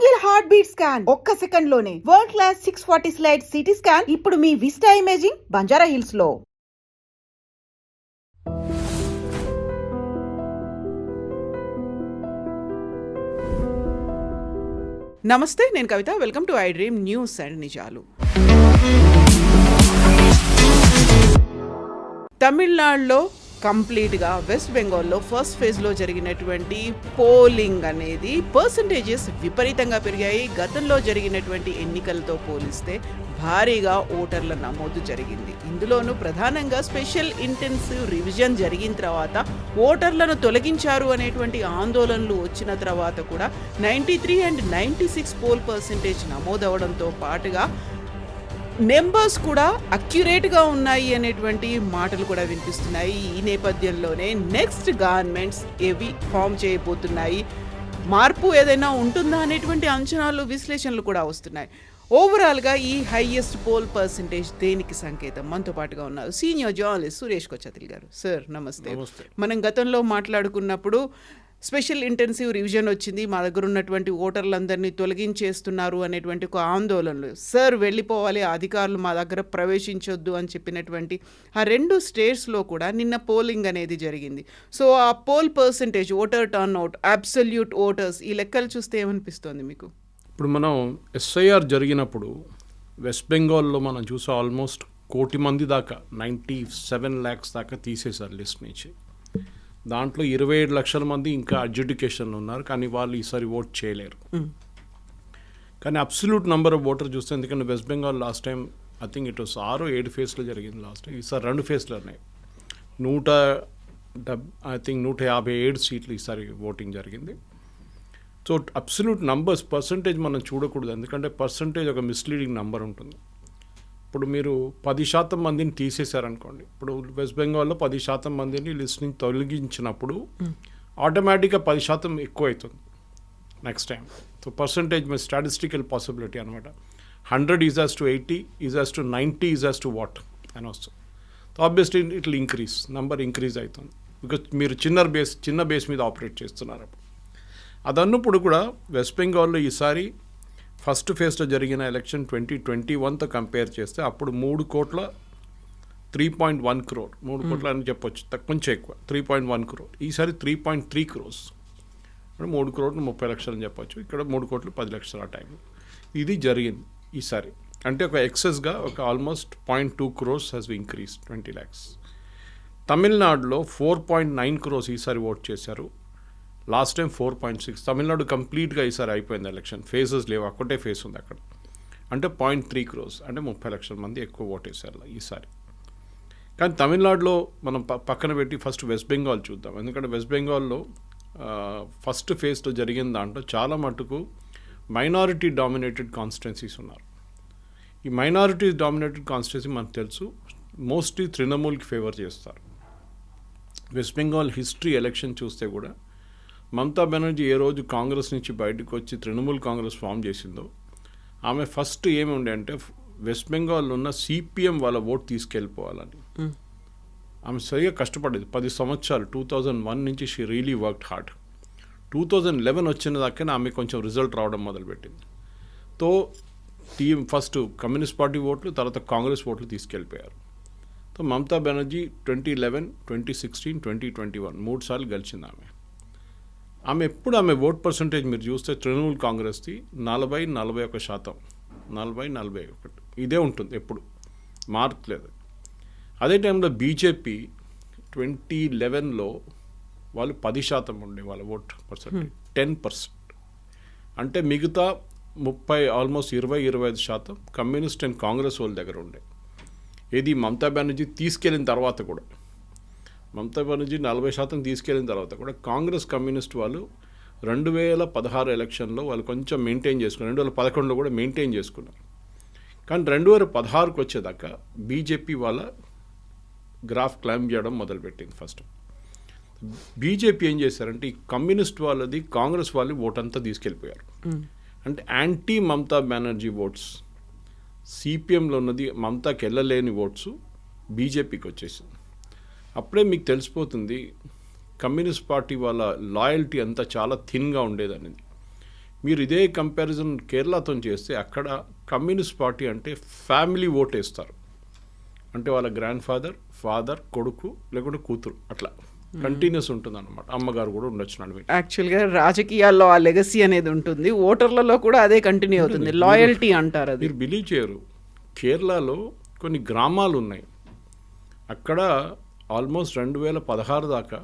Single heart beat scan ఒక్క second లోనే world class 640 slice CT scan ఇప్పుడు మీ విస్టా ఇమేజింగ్ బంజారా హిల్స్ లో. నమస్తే, నేను Kavitha. Welcome to I dream news and నిజాలు. తమిళనాడులో కంప్లీట్గా వెస్ట్ బెంగాల్లో ఫస్ట్ ఫేజ్లో జరిగినటువంటి పోలింగ్ అనేది పర్సంటేజెస్ విపరీతంగా పెరిగాయి. గతంలో జరిగినటువంటి ఎన్నికలతో పోలిస్తే భారీగా ఓటర్ల నమోదు జరిగింది. ఇందులోనూ ప్రధానంగా స్పెషల్ ఇంటెన్సివ్ రివిజన్ జరిగిన తర్వాత ఓటర్లను తొలగించారు అనేటువంటి ఆందోళనలు వచ్చిన తర్వాత కూడా 93 and 96 పోల్ పర్సంటేజ్ నమోదవడంతో పాటుగా నెంబర్స్ కూడా అక్యురేట్గా ఉన్నాయి అనేటువంటి మాటలు కూడా వినిపిస్తున్నాయి. ఈ నేపథ్యంలోనే నెక్స్ట్ గవర్నమెంట్స్ ఏవి ఫామ్ చేయబోతున్నాయి, మార్పు ఏదైనా ఉంటుందా అనేటువంటి అంచనాలు, విశ్లేషణలు కూడా వస్తున్నాయి. ఓవరాల్గా ఈ హైయెస్ట్ పోల్ పర్సంటేజ్ దేనికి సంకేతం? మనతో పాటుగా ఉన్నారు సీనియర్ జర్నలిస్ట్ సురేష్ కొచ్చతిల్ గారు. సార్ నమస్తే. మనం గతంలో మాట్లాడుకున్నప్పుడు స్పెషల్ ఇంటెన్సివ్ రివిజన్ వచ్చింది, మా దగ్గర ఉన్నటువంటి ఓటర్లందరినీ తొలగించేస్తున్నారు అనేటువంటి ఒక ఆందోళనలు. సార్ వెళ్ళిపోవాలి, అధికారులు మా దగ్గర ప్రవేశించొద్దు అని చెప్పినటువంటి ఆ రెండు స్టేట్స్లో కూడా నిన్న పోలింగ్ అనేది జరిగింది. సో ఆ pole percentage, voter turn out, absolute voters, ఈ లెక్కలు చూస్తే ఏమనిపిస్తుంది మీకు? ఇప్పుడు మనం ఎస్ఐఆర్ జరిగినప్పుడు వెస్ట్ బెంగాల్లో మనం చూసా ఆల్మోస్ట్ 1 కోటి మంది దాకా 97 lakhs దాకా తీసేశారు లిస్ట్ నుంచి. దాంట్లో 27 లక్షల మంది ఇంకా అడ్జుడికేషన్లో ఉన్నారు, కానీ వాళ్ళు ఈసారి ఓట్ చేయలేరు. కానీ అబ్సల్యూట్ నెంబర్ ఆఫ్ ఓటర్ చూస్తే, ఎందుకంటే west Bengal last time I think it was 6-7 ఫేజ్లో జరిగింది లాస్ట్ టైం. ఈసారి 2 ఫేజ్లు ఉన్నాయి. 157 సీట్లు ఈసారి ఓటింగ్ జరిగింది. సో అబ్సల్యూట్ నంబర్స్ పర్సంటేజ్ మనం చూడకూడదు, ఎందుకంటే పర్సంటేజ్ ఒక మిస్లీడింగ్ నెంబర్ ఉంటుంది. ఇప్పుడు మీరు 10% మందిని తీసేశారనుకోండి, ఇప్పుడు వెస్ట్ బెంగాల్లో 10% మందిని లిస్ట్ నుంచి తొలగించినప్పుడు ఆటోమేటిక్గా 10% ఎక్కువ అవుతుంది నెక్స్ట్ టైం. సో పర్సంటేజ్ మీ స్టాటిస్టికల్ పాసిబిలిటీ అనమాట. 100 is as to 80 is as to 90 is as to what అని వస్తుంది. So obviously it will increase, number increase అవుతుంది, బికాజ్ మీరు చిన్న బేస్ మీద ఆపరేట్ చేస్తున్నారు. అదన్నప్పుడు కూడా వెస్ట్ బెంగాల్లో ఈసారి ఫస్ట్ ఫేజ్లో జరిగిన ఎలక్షన్ 2021తో కంపేర్ చేస్తే అప్పుడు 3.1 crore 3 కోట్ల అని చెప్పొచ్చు, కొంచెం ఎక్కువ 3.1 crore. ఈసారి 3.3 crores, 3 crores 30 లక్షలు అని చెప్పొచ్చు. ఇక్కడ 3 కోట్లు 10 లక్షలు ఆ టైం ఇది జరిగింది ఈసారి. అంటే ఒక ఎక్సెస్గా ఒక almost 0.2 crores has increase 20 lakhs. తమిళనాడులో 4.9 crores ఈసారి ఓట్ చేశారు, లాస్ట్ టైం 4.6. తమిళనాడు కంప్లీట్గా ఈసారి అయిపోయింది ఎలక్షన్, ఫేజెస్ లేవు, ఒక్కటే ఫేజ్ ఉంది అక్కడ. అంటే 0.3 crores, అంటే 30 లక్షల మంది ఎక్కువ ఓటేశారు ఈసారి. కానీ తమిళనాడులో మనం పక్కన పెట్టి ఫస్ట్ వెస్ట్ బెంగాల్ చూద్దాం, ఎందుకంటే వెస్ట్ బెంగాల్లో ఫస్ట్ ఫేజ్లో జరిగిన దాంట్లో చాలా మటుకు మైనారిటీ డామినేటెడ్ కాన్స్టిట్యున్సీస్ ఉన్నారు. ఈ మైనారిటీ డామినేటెడ్ కాన్స్టిట్యున్సీ మనకు తెలుసు మోస్ట్లీ తృణమూల్కి ఫేవర్ చేస్తారు. వెస్ట్ బెంగాల్ హిస్టరీ ఎలక్షన్ చూస్తే కూడా మమతా బెనర్జీ ఏ రోజు కాంగ్రెస్ నుంచి బయటకు వచ్చి తృణమూల్ కాంగ్రెస్ ఫామ్ చేసిందో, ఆమె ఫస్ట్ ఏమి ఉండే అంటే వెస్ట్ బెంగాల్లో ఉన్న సిపిఎం వాళ్ళ ఓట్ తీసుకెళ్ళిపోవాలని ఆమె సరిగా కష్టపడేది 10 సంవత్సరాలు. 2001 నుంచి షీ రియలీ వర్క్డ్ హార్డ్. 2011 వచ్చిన దాకా ఆమె కొంచెం రిజల్ట్ రావడం మొదలుపెట్టింది. తో ఫస్ట్ కమ్యూనిస్ట్ పార్టీ ఓట్లు, తర్వాత కాంగ్రెస్ ఓట్లు తీసుకెళ్ళిపోయారు. సో మమతా బెనర్జీ 2011, 2016, 2021 3 సార్లు గెలిచింది ఆమె ఎప్పుడు ఆమె ఓట్ పర్సంటేజ్ మీరు చూస్తే తృణమూల్ కాంగ్రెస్ది 40-41%, 40-41 ఇదే ఉంటుంది, ఎప్పుడు మార్చలేదు. అదే టైంలో బీజేపీ 2011లో వాళ్ళు 10% ఉండే వాళ్ళ ఓట్ పర్సంటేజ్, 10%. అంటే మిగతా 30 ఆల్మోస్ట్ 20-25% కమ్యూనిస్ట్ అండ్ కాంగ్రెస్ వాళ్ళ దగ్గర ఉండే. ఇది మమతా బెనర్జీ తీసుకెళ్ళిన తర్వాత కూడా, మమతా బెనర్జీ 40% తీసుకెళ్ళిన తర్వాత కూడా కాంగ్రెస్ కమ్యూనిస్ట్ వాళ్ళు 2016 ఎలక్షన్లో వాళ్ళు కొంచెం మెయింటైన్ చేసుకున్నారు, 2011లో కూడా మెయింటైన్ చేసుకున్నారు. కానీ 2016కి వచ్చేదాకా బీజేపీ వాళ్ళ గ్రాఫ్ క్లైంబ్ చేయడం మొదలుపెట్టింది. ఫస్ట్ బీజేపీ ఏం చేశారంటే ఈ కమ్యూనిస్ట్ వాళ్ళది కాంగ్రెస్ వాళ్ళు ఓట్ అంతా తీసుకెళ్ళిపోయారు. అంటే యాంటీ మమతా బెనర్జీ ఓట్స్, సిపిఎంలో ఉన్నది మమతాకి వెళ్ళలేని ఓట్స్ బీజేపీకి వచ్చేసింది. అప్పుడే మీకు తెలిసిపోతుంది కమ్యూనిస్ట్ పార్టీ వాళ్ళ లాయల్టీ అంతా చాలా థిన్గా ఉండేదనేది. మీరు ఇదే కంపారిజన్ కేరళతో చేస్తే అక్కడ కమ్యూనిస్ట్ పార్టీ అంటే ఫ్యామిలీ ఓట్ వేస్తారు, అంటే వాళ్ళ గ్రాండ్ ఫాదర్ కొడుకు లేకుంటే కూతురు అట్లా కంటిన్యూస్ ఉంటుంది అనమాట. అమ్మగారు కూడా ఉండొచ్చు నడుమి. యాక్చువల్గా రాజకీయాల్లో ఆ లెగసీ అనేది ఉంటుంది, ఓటర్లలో కూడా అదే కంటిన్యూ అవుతుంది, లాయల్టీ అంటారు అది. మీరు బిలీవ్ చేయరు, కేరళలో కొన్ని గ్రామాలు ఉన్నాయి, అక్కడ ఆల్మోస్ట్ 2016 దాకా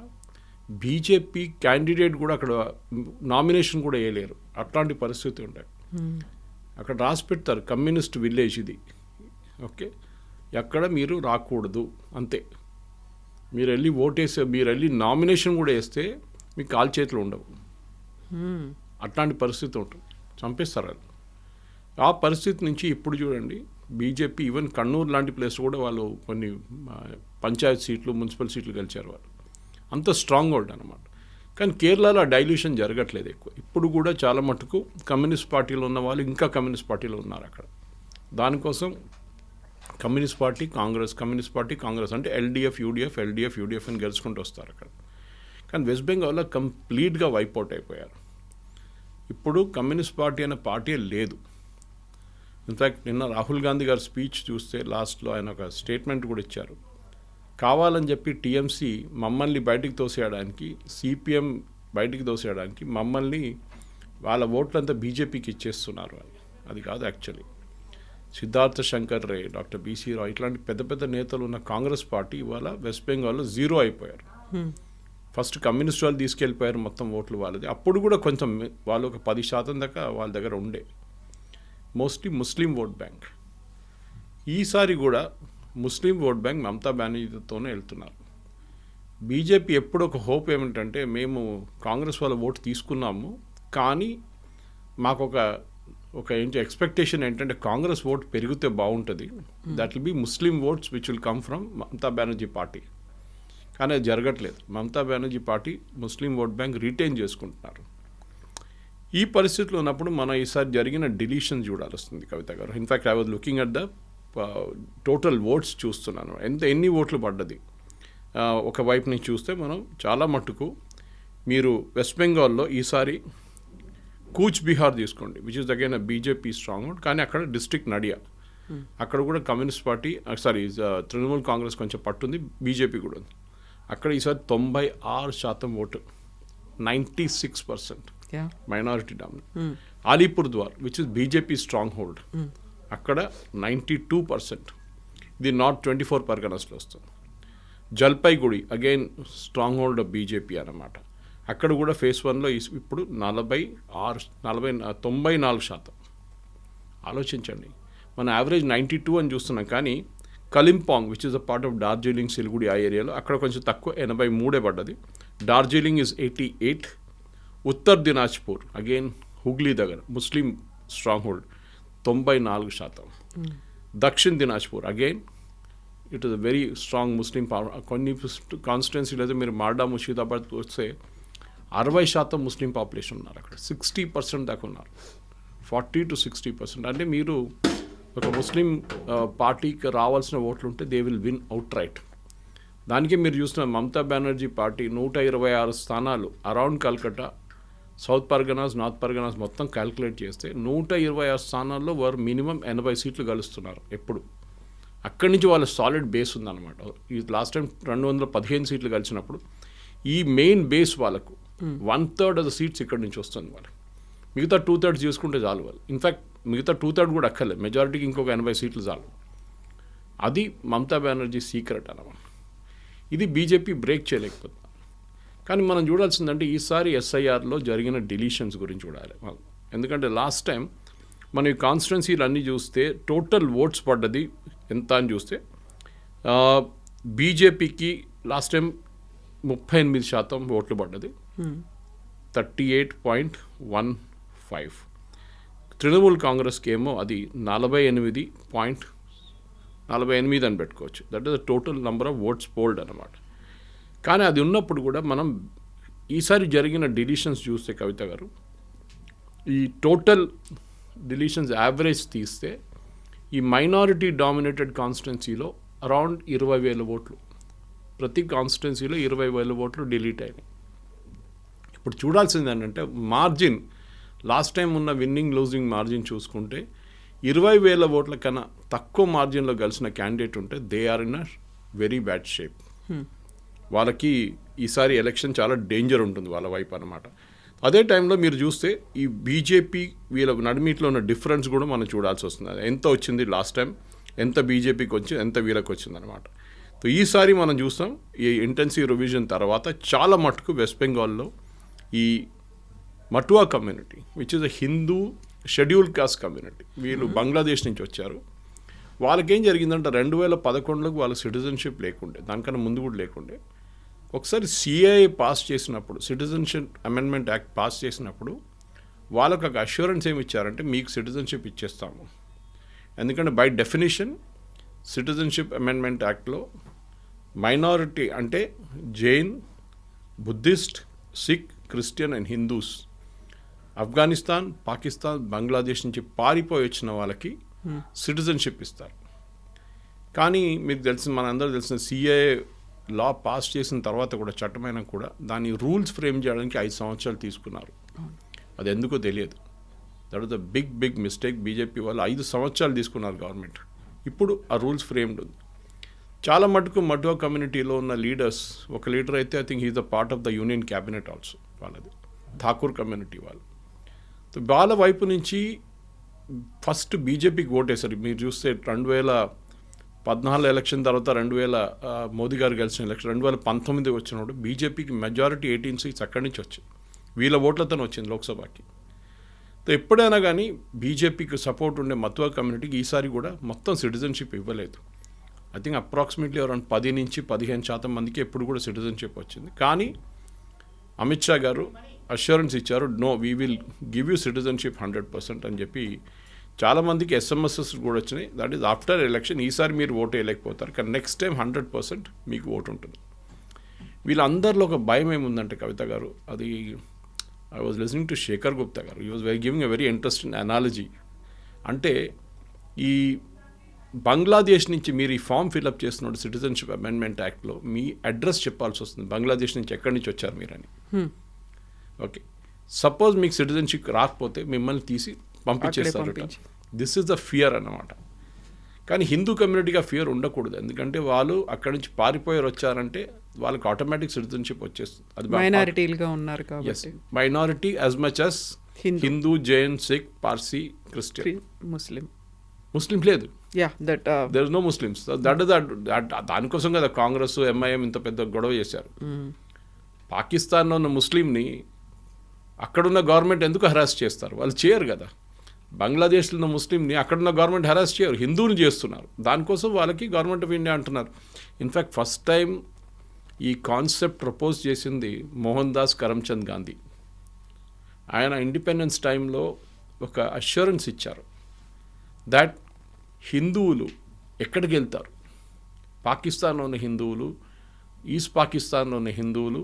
బీజేపీ క్యాండిడేట్ కూడా అక్కడ నామినేషన్ కూడా వేయలేరు, అట్లాంటి పరిస్థితి ఉంటాయి. అక్కడ రాసి పెడతారు కమ్యూనిస్ట్ విలేజ్ ఇది, ఓకే, ఎక్కడ మీరు రాకూడదు అంతే. మీరు వెళ్ళి ఓటేస్తే, మీరు వెళ్ళి నామినేషన్ కూడా వేస్తే మీకు కాలు చేతులు ఉండవు, అట్లాంటి పరిస్థితి ఉంటుంది, చంపేస్తారు అది. ఆ పరిస్థితి నుంచి ఇప్పుడు చూడండి బీజేపీ ఈవెన్ కണ്ണూరు లాంటి ప్లేస్ కూడా వాళ్ళు కొన్ని పంచాయత్ సీట్లు మున్సిపల్ సీట్లు గెలిచారు వాళ్ళు, అంత స్ట్రాంగ్ హోల్డ్ అనమాట. కానీ కేరళలో డైల్యూషన్ జరగట్లేదు ఎక్కువ, ఇప్పుడు కూడా చాలా మటుకు కమ్యూనిస్ట్ పార్టీలో ఉన్న వాళ్ళు ఇంకా కమ్యూనిస్ట్ పార్టీలో ఉన్నారు అక్కడ. దానికోసం కమ్యూనిస్ట్ పార్టీ కాంగ్రెస్ అంటే ఎల్డీఎఫ్ యూడీఎఫ్ అని గెలుచుకుంటూ వస్తారు అక్కడ. కానీ వెస్ట్ బెంగాల్లో కంప్లీట్గా వైప్అవుట్ అయిపోయారు. ఇప్పుడు కమ్యూనిస్ట్ పార్టీ అనే పార్టీ లేదు. ఇన్ఫ్యాక్ట్ నిన్న రాహుల్ గాంధీ గారి స్పీచ్ చూస్తే లాస్ట్లో ఆయన ఒక స్టేట్మెంట్ కూడా ఇచ్చారు, కావాలని చెప్పి టీఎంసీ మమ్మల్ని బయటికి తోసేయడానికి, సిపిఎం బయటికి తోసేయడానికి మమ్మల్ని వాళ్ళ ఓట్లంతా బీజేపీకి ఇచ్చేస్తున్నారు అని. అది కాదు యాక్చువల్లీ. సిద్ధార్థ శంకర్ రే, డాక్టర్ బీసీ రావు ఇట్లాంటి పెద్ద పెద్ద నేతలు ఉన్న కాంగ్రెస్ పార్టీ ఇవాళ వెస్ట్ బెంగాల్లో జీరో అయిపోయారు. ఫస్ట్ కమ్యూనిస్ట్ వాళ్ళు తీసుకెళ్ళిపోయారు మొత్తం ఓట్లు వాళ్ళది, అప్పుడు కూడా కొంచెం వాళ్ళు ఒక 10% దాకా వాళ్ళ దగ్గర ఉండే, మోస్ట్లీ ముస్లిం ఓట్ బ్యాంక్. ఈసారి కూడా ముస్లిం ఓట్ బ్యాంక్ మమతా బెనర్జీతోనే వెళ్తున్నారు. బీజేపీ ఎప్పుడు ఒక హోప్ ఏమిటంటే, మేము కాంగ్రెస్ వాళ్ళ ఓటు తీసుకున్నాము కానీ మాకు ఒక ఏంటి ఎక్స్పెక్టేషన్ ఏంటంటే కాంగ్రెస్ ఓట్ పెరిగితే బాగుంటుంది, that will be Muslim oats which will come from Mamata Banerjee party. కానీ అది జరగట్లేదు, Mamata Banerjee party Muslim vote bank retain చేసుకుంటున్నారు. ఈ పరిస్థితిలో ఉన్నప్పుడు మనం ఈసారి జరిగిన డిలీషన్ చూడాల్సింది కవిత గారు. In fact I was looking at the total votes చూస్తున్నాను, ఎన్ని ఓట్లు పడ్డది. ఒకవైపు నుంచి చూస్తే మనం చాలా మట్టుకు మీరు వెస్ట్ బెంగాల్లో ఈసారి కూచ్ బిహార్ తీసుకోండి, which is again BJP strong hold, కానీ అక్కడ డిస్ట్రిక్ట్ నడియా, అక్కడ కూడా కమ్యూనిస్ట్ పార్టీ తృణమూల్ కాంగ్రెస్ కొంచెం పట్టుంది, బీజేపీ కూడా ఉంది. అక్కడ ఈసారి 96% vote, 96% minority dominate. Alipurduar which is BJP stronghold, అక్కడ 92%, ఇది నార్త్ 24 పర్గనాస్లో వస్తుంది. Jalpaiguri again stronghold of BJP అన్నమాట, అక్కడ కూడా ఫేజ్ 1లో ఇప్పుడు 94%. ఆలోచించండి, మన యావరేజ్ 92 అని చూస్తున్నాం, కానీ Kalimpong which is a part of Darjeeling Siliguri ఆ ఏరియాలో అక్కడ కొంచెం తక్కువ 83 పడ్డది. డార్జిలింగ్ ఇస్ 88. ఉత్తర్ దినాజ్పూర్ అగైన్ హుగ్లీ దగ్గర Muslim stronghold 94%. Dakshin Dinajpur again it is a very strong Muslim కొన్ని కాన్స్టిట్యున్సీలో మీరు మాల్డా ముషీదాబాద్ వస్తే 60% ముస్లిం పాపులేషన్ ఉన్నారు అక్కడ, 60% దాకా ఉన్నారు, 40 to 60%. అంటే మీరు ఒక ముస్లిం పార్టీకి రావాల్సిన ఓట్లు ఉంటే they will win out right. దానికి మీరు చూసిన మమతా బెనర్జీ పార్టీ 126 స్థానాలు around Calcutta, south Parganas, north Parganas మొత్తం క్యాల్కులేట్ చేస్తే 126 స్థానాల్లో వారు మినిమం 80 సీట్లు గెలుస్తున్నారు ఎప్పుడు. అక్కడి నుంచి వాళ్ళ సాలిడ్ బేస్ ఉందన్నమాట. ఈ లాస్ట్ టైం 215 సీట్లు గెలిచినప్పుడు ఈ మెయిన్ బేస్ వాళ్ళకు 1/3 ఆఫ్ ద సీట్స్ ఇక్కడి నుంచి వస్తుంది వాళ్ళకి. మిగతా 2/3 చూసుకుంటే చాలు వాళ్ళు. ఇన్ఫ్యాక్ట్ మిగతా 2/3 కూడా అక్కర్లేదు, మెజారిటీకి ఇంకొక 80 సీట్లు చాలు. అది మమతా బెనర్జీ సీక్రెట్ అన్నమాట. ఇది బీజేపీ బ్రేక్ చేయలేకపోతుంది. కానీ మనం చూడాల్సిందంటే ఈసారి ఎస్ఐఆర్లో జరిగిన డిలీషన్స్ గురించి చూడాలి. ఎందుకంటే లాస్ట్ టైం మనం ఈ కాన్స్టిట్యున్సీలు అన్నీ చూస్తే టోటల్ ఓట్స్ పడ్డది ఎంత అని చూస్తే బీజేపీకి లాస్ట్ టైం 38% ఓట్లు పడ్డది, 38.15. తృణమూల్ కాంగ్రెస్కి ఏమో అది 48.48 అని పెట్టుకోవచ్చు. That is the total number of votes fold అన్నమాట. కానీ అది ఉన్నప్పుడు కూడా మనం ఈసారి జరిగిన డిలీషన్స్ చూస్తే కవిత గారు, ఈ టోటల్ డిలీషన్స్ యావరేజ్ తీస్తే ఈ మైనారిటీ డామినేటెడ్ కాన్స్టిట్యున్సీలో అరౌండ్ 20,000 ఓట్లు, ప్రతి కాన్స్టిట్యున్సీలో 20,000 ఓట్లు డిలీట్ అయినాయి. ఇప్పుడు చూడాల్సింది ఏంటంటే మార్జిన్ లాస్ట్ టైం ఉన్న విన్నింగ్ లూజింగ్ మార్జిన్ చూసుకుంటే 20,000 ఓట్ల కన్నా తక్కువ మార్జిన్లో గెలిచిన క్యాండిడేట్ ఉంటే they are in a very bad shape. వాళ్ళకి ఈసారి ఎలక్షన్ చాలా డేంజర్ ఉంటుంది వాళ్ళ వైపు అనమాట. అదే టైంలో మీరు చూస్తే ఈ బీజేపీ వీళ్ళ నడిమిట్లో ఉన్న డిఫరెన్స్ కూడా మనం చూడాల్సి వస్తుంది. ఎంత వచ్చింది లాస్ట్ టైం, ఎంత బీజేపీకి వచ్చింది, ఎంత వీళ్ళకి వచ్చింది అనమాట. సో ఈసారి మనం చూస్తాం ఈ ఇంటెన్సివ్ రివిజన్ తర్వాత చాలా మటుకు వెస్ట్ బెంగాల్లో ఈ Matua community which is a Hindu scheduled caste community, వీళ్ళు బంగ్లాదేశ్ నుంచి వచ్చారు. వాళ్ళకేం జరిగిందంటే 2011లోకి వాళ్ళ సిటిజన్షిప్ లేకుండే, దానికన్నా ముందు కూడా లేకుండే. ఒకసారి సిఐఏ పాస్ చేసినప్పుడు, సిటిజన్షిప్ అమెండ్మెంట్ యాక్ట్ పాస్ చేసినప్పుడు వాళ్ళకు ఒక అష్యూరెన్స్ ఏమి ఇచ్చారంటే మీకు సిటిజన్షిప్ ఇచ్చేస్తాము. ఎందుకంటే బై డెఫినేషన్ సిటిజన్షిప్ అమెండ్మెంట్ యాక్ట్లో మైనారిటీ అంటే Jain, Buddhist, Sikh, Christian and Hindus Afghanistan, Pakistan, Bangladesh నుంచి పారిపోయి వచ్చిన వాళ్ళకి సిటిజన్షిప్ ఇస్తారు. కానీ మీకు తెలిసిన మనందరూ తెలిసిన సిఏఏ లా పాస్ చేసిన తర్వాత కూడా, చట్టమైన కూడా దాని రూల్స్ ఫ్రేమ్ చేయడానికి 5 సంవత్సరాలు తీసుకున్నారు. అది ఎందుకో తెలియదు. That was the big mistake. BJP వాళ్ళు 5 సంవత్సరాలు తీసుకున్నారు గవర్నమెంట్. ఇప్పుడు ఆ రూల్స్ ఫ్రేమ్డ్ ఉంది. చాలా మటుకు మటువా కమ్యూనిటీలో ఉన్న లీడర్స్, ఒక లీడర్ అయితే I think he's the part of the union cabinet also, వాళ్ళది ఠాకూర్ కమ్యూనిటీ వాళ్ళు. వాళ్ళ వైపు నుంచి ఫస్ట్ బీజేపీకి ఓటేశారు. మీరు చూస్తే 2014 ఎలక్షన్ తర్వాత 2000 మోదీ గారు గెలిచిన ఎలక్షన్, 2019 వచ్చినప్పుడు బీజేపీకి మెజారిటీ 18 సీట్స్ అక్కడి నుంచి వచ్చాయి. వీళ్ళ ఓట్లతో వచ్చింది లోక్సభకి. ఎప్పుడైనా కానీ బీజేపీకి సపోర్ట్ ఉండే మతువా కమ్యూనిటీకి ఈసారి కూడా మొత్తం సిటిజన్షిప్ ఇవ్వలేదు. ఐ థింక్ అప్రాక్సిమేట్లీ అరౌండ్ 10 నుంచి 15% మందికి ఎప్పుడు కూడా సిటిజన్షిప్ వచ్చింది. కానీ అమిత్ షా గారు అష్యూరెన్స్ ఇచ్చారు, no we will give you citizenship 100% అని చెప్పి. చాలామందికి ఎస్ఎంఎస్ఎస్ కూడా వచ్చినాయి. That is after election. ఈసారి మీరు ఓటు వేయలేకపోతారు, కానీ నెక్స్ట్ టైం 100% మీకు ఓటు ఉంటుంది. వీళ్ళందరిలో ఒక భయం ఏముందంటే కవిత గారు, అది I was listening to Shekhar Gupta గారు, he was giving a very interesting analogy. అంటే ఈ బంగ్లాదేశ్ నుంచి మీరు ఈ ఫామ్ ఫిల్అప్ చేస్తున్నప్పుడు సిటిజన్షిప్ అమెండ్మెంట్ యాక్ట్లో మీ అడ్రస్ చెప్పాల్సి వస్తుంది, బంగ్లాదేశ్ నుంచి ఎక్కడి నుంచి వచ్చారు మీరని. ఓకే, సపోజ్ మీకు సిటిజన్షిప్ రాకపోతే మిమ్మల్ని తీసి పంపించేస్తారు. దిస్ ఈజ్ ద ఫియర్ అన్నమాట. కానీ హిందూ కమ్యూనిటీగా ఫియర్ ఉండకూడదు, ఎందుకంటే వాళ్ళు అక్కడి నుంచి పారిపోయారు వచ్చారంటే వాళ్ళకి ఆటోమేటిక్ సిటిజన్షిప్ వచ్చేస్తుంది. అది మైనారిటీలుగా ఉన్నారు కాబట్టి, minority as much as Hindu, Jain, Sikh, Parsi, Christian, Muslim లేదు. There is no Muslims. దానికోసం కదా కాంగ్రెస్, ఎంఐఎం ఇంత పెద్ద గొడవ చేశారు. పాకిస్తాన్లో ఉన్న ముస్లింని అక్కడున్న గవర్నమెంట్ ఎందుకు హరాస్ చేస్తారు? వాళ్ళు చేయరు కదా. బంగ్లాదేశ్లో ఉన్న ముస్లింని అక్కడున్న గవర్నమెంట్ హరాస్ చేయరు, హిందువుని చేస్తున్నారు. దానికోసం వాళ్ళకి గవర్నమెంట్ ఆఫ్ ఇండియా అంటున్నారు. ఇన్ఫ్యాక్ట్ ఫస్ట్ టైం ఈ కాన్సెప్ట్ ప్రపోజ్ చేసింది మోహన్ దాస్ కరమ్చంద్ గాంధీ. ఆయన ఇండిపెండెన్స్ టైంలో ఒక అష్యూరెన్స్ ఇచ్చారు దట్ హిందువులు ఎక్కడికి వెళ్తారు, పాకిస్తాన్లో ఉన్న హిందువులు, ఈస్ట్ పాకిస్తాన్లో ఉన్న హిందువులు,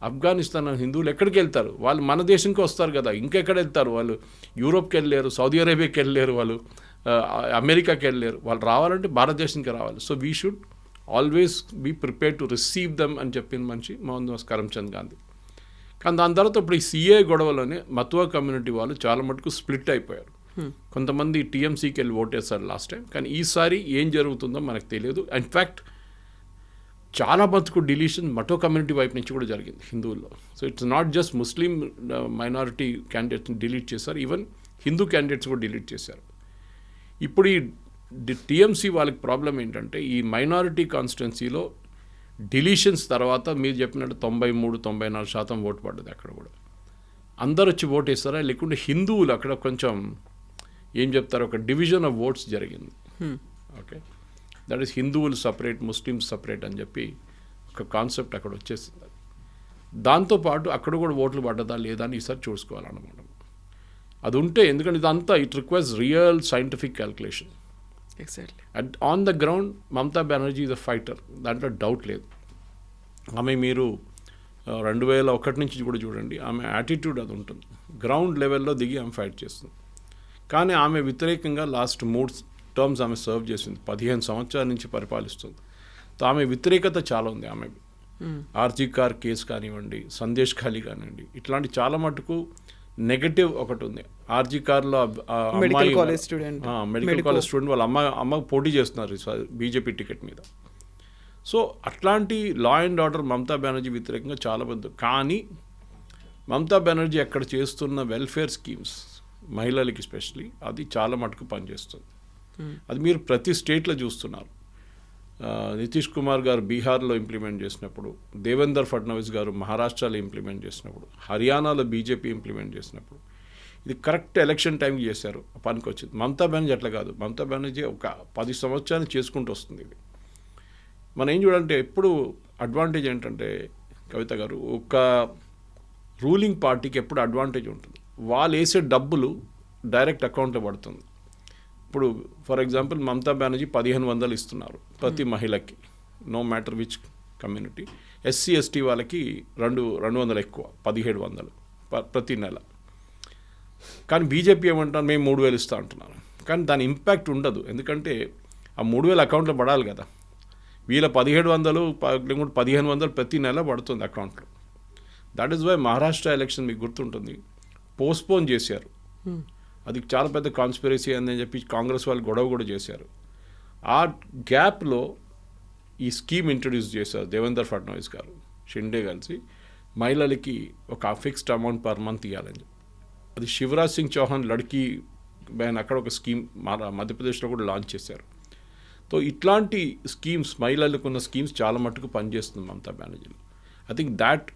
ఆఫ్ఘనిస్తాన్ హిందువులు ఎక్కడికి వెళ్తారు? వాళ్ళు మన దేశంకి వస్తారు కదా, ఇంకెక్కడ వెళ్తారు? వాళ్ళు యూరోప్కి వెళ్ళలేరు, సౌదీ అరేబియాకి వెళ్ళలేరు, వాళ్ళు అమెరికాకి వెళ్ళలేరు. వాళ్ళు రావాలంటే భారతదేశానికి రావాలి. So we should always be prepare to receive them అని చెప్పిన మనిషి మోహన్ దాస్ కరమ్చంద్ గాంధీ. కానీ దాని తర్వాత ఇప్పుడు ఈ సిఏ గొడవలోనే మతువా కమ్యూనిటీ వాళ్ళు చాలా మటుకు స్ప్లిట్ అయిపోయారు. కొంతమంది టీఎంసీకి వెళ్ళి ఓటేస్తారు లాస్ట్ టైం. కానీ ఈసారి ఏం జరుగుతుందో మనకు తెలియదు. ఇన్ఫ్యాక్ట్ చాలా మటుకు డిలీషన్ మటో కమ్యూనిటీ వైపు నుంచి కూడా జరిగింది హిందువుల్లో. So it's not just Muslim minority క్యాండిడేట్స్ని డిలీట్ చేశారు, ఈవెన్ హిందూ క్యాండిడేట్స్ కూడా డిలీట్ చేశారు. ఇప్పుడు ఈ టీఎంసీ వాళ్ళకి ప్రాబ్లం ఏంటంటే ఈ మైనారిటీ కాన్స్టిట్యున్సీలో డిలీషన్స్ తర్వాత మీరు చెప్పినట్టు 93-94% ఓటు పడ్డది. అక్కడ కూడా అందరు వచ్చి ఓటు వేస్తారా, లేకుంటే హిందువులు అక్కడ కొంచెం ఏం చెప్తారు, ఒక డివిజన్ ఆఫ్ ఓట్స్ జరిగింది. ఓకే, దట్ ఈస్ హిందువులు సపరేట్, ముస్లిమ్స్ సపరేట్ అని చెప్పి ఒక కాన్సెప్ట్ అక్కడ వచ్చేసింది. దాంతోపాటు అక్కడ కూడా ఓట్లు పడ్డదా లేదా అని ఈసారి చూసుకోవాలన్నమాట. అది ఉంటే, ఎందుకంటే ఇదంతా it requires real scientific calculation. Exactly. And on the ground Mamata Banerjee is a fighter, దాంట్లో డౌట్ లేదు. ఆమె మీరు 2001 నుంచి కూడా చూడండి, ఆమె యాటిట్యూడ్ అది ఉంటుంది. గ్రౌండ్ లెవెల్లో దిగి ఆమె ఫైట్ చేస్తుంది. కానీ ఆమె వ్యతిరేకంగా లాస్ట్ 3 టర్మ్స్ ఆమె సర్వ్ చేసింది, 15 సంవత్సరాల నుంచి పరిపాలిస్తుంది. ఆమె వ్యతిరేకత చాలా ఉంది. ఆమె ఆర్జీ కార్ కేసు కానివ్వండి, సందేశ్ ఖాళీ కానివ్వండి, ఇట్లాంటి చాలా మటుకు నెగటివ్ ఒకటి ఉంది. ఆర్జీ కార్లో medical college student medical college student వాళ్ళ అమ్మ పోటీ చేస్తున్నారు బీజేపీ టికెట్ మీద. సో అట్లాంటి law and order Mamata Banerjee వ్యతిరేకంగా చాలా పెద్ద. కానీ మమతా బెనర్జీ అక్కడ చేస్తున్న వెల్ఫేర్ స్కీమ్స్ మహిళలకి స్పెషలీ అది చాలా మటుకు పనిచేస్తుంది. అది మీరు ప్రతి స్టేట్లో చూస్తున్నారు. నితీష్ కుమార్ గారు బీహార్లో ఇంప్లిమెంట్ చేసినప్పుడు, దేవేందర్ ఫడ్నవీస్ గారు మహారాష్ట్రలో ఇంప్లిమెంట్ చేసినప్పుడు, హర్యానాలో బీజేపీ ఇంప్లిమెంట్ చేసినప్పుడు, ఇది కరెక్ట్ ఎలక్షన్ టైంకి చేశారు, పనికి వచ్చింది. మమతా బెనర్జీ అట్లా కాదు. మమతా బెనర్జీ ఒక 10 సంవత్సరాలు చేసుకుంటూ వస్తుంది. ఇది మనం ఏం చూడాలంటే ఎప్పుడు అడ్వాంటేజ్ ఏంటంటే కవిత గారు, ఒక రూలింగ్ పార్టీకి ఎప్పుడు అడ్వాంటేజ్ ఉంటుంది. వాళ్ళు వేసే డబ్బులు డైరెక్ట్ అకౌంట్లో పడుతుంది. ఇప్పుడు ఫర్ ఎగ్జాంపుల్ మమతా బెనర్జీ 1500 ఇస్తున్నారు ప్రతి మహిళకి, no matter which community. SC ST వాళ్ళకి 200 ఎక్కువ, 1700 ప్రతి నెల. కానీ బీజేపీ ఏమంటారు, మేము 3000 ఇస్తా అంటున్నారు. కానీ దాని ఇంపాక్ట్ ఉండదు, ఎందుకంటే ఆ 3000 అకౌంట్లో పడాలి కదా. వీళ్ళ 1700 1500 ప్రతి నెల పడుతుంది అకౌంట్లో. That is why Maharashtra election మీకు గుర్తుంటుంది, పోస్ట్పోన్ చేశారు. అది చాలా పెద్ద కాన్స్పిరసీ అని చెప్పి కాంగ్రెస్ వాళ్ళు గొడవ కూడా చేశారు. ఆ గ్యాప్లో ఈ స్కీమ్ ఇంట్రడ్యూస్ చేశారు దేవేందర్ ఫడ్నవీస్ గారు, షిండే కలిసి, మహిళలకి ఒక ఫిక్స్డ్ అమౌంట్ పర్ మంత్ ఇవ్వాలని చెప్పి. అది శివరాజ్ సింగ్ చౌహాన్ లడ్కీ బ్యాన్ అక్కడ ఒక స్కీమ్ మధ్యప్రదేశ్లో కూడా లాంచ్ చేశారు. సో ఇట్లాంటి స్కీమ్స్, మహిళలకు ఉన్న స్కీమ్స్ చాలా మట్టుకు పనిచేస్తుంది మమతా బెనర్జీలో. I think that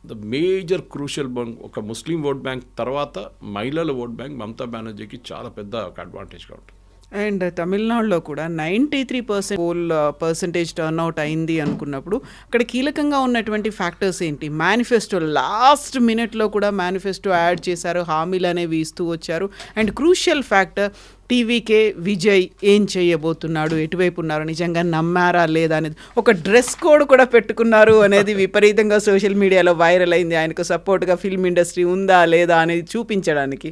the major crucial bank. ఒక ముస్లిం ఓట్ బ్యాంక్ తర్వాత మహిళల ఓట్ బ్యాంక్ మమతా బెనర్జీకి చాలా పెద్ద ఒక అడ్వాంటేజ్గా ఉంటుంది. అండ్ తమిళనాడులో కూడా 93% పోల్ పర్సంటేజ్ టర్న్అవుట్ అయింది అనుకున్నప్పుడు అక్కడ కీలకంగా ఉన్నటువంటి ఫ్యాక్టర్స్ ఏంటి? మేనిఫెస్టో లాస్ట్ మినిట్లో కూడా మేనిఫెస్టో యాడ్ చేశారు, హామీలు అనేవి ఇస్తూ వచ్చారు. And crucial factor TVK Vijay ఏం చేయబోతున్నాడు, ఎటువైపు ఉన్నారు, నిజంగా నమ్మారా లేదా అనేది. ఒక డ్రెస్ కోడ్ కూడా పెట్టుకున్నారు అనేది విపరీతంగా సోషల్ మీడియాలో వైరల్ అయింది. ఆయనకు సపోర్ట్గా ఫిల్మ్ ఇండస్ట్రీ ఉందా లేదా అనేది చూపించడానికి.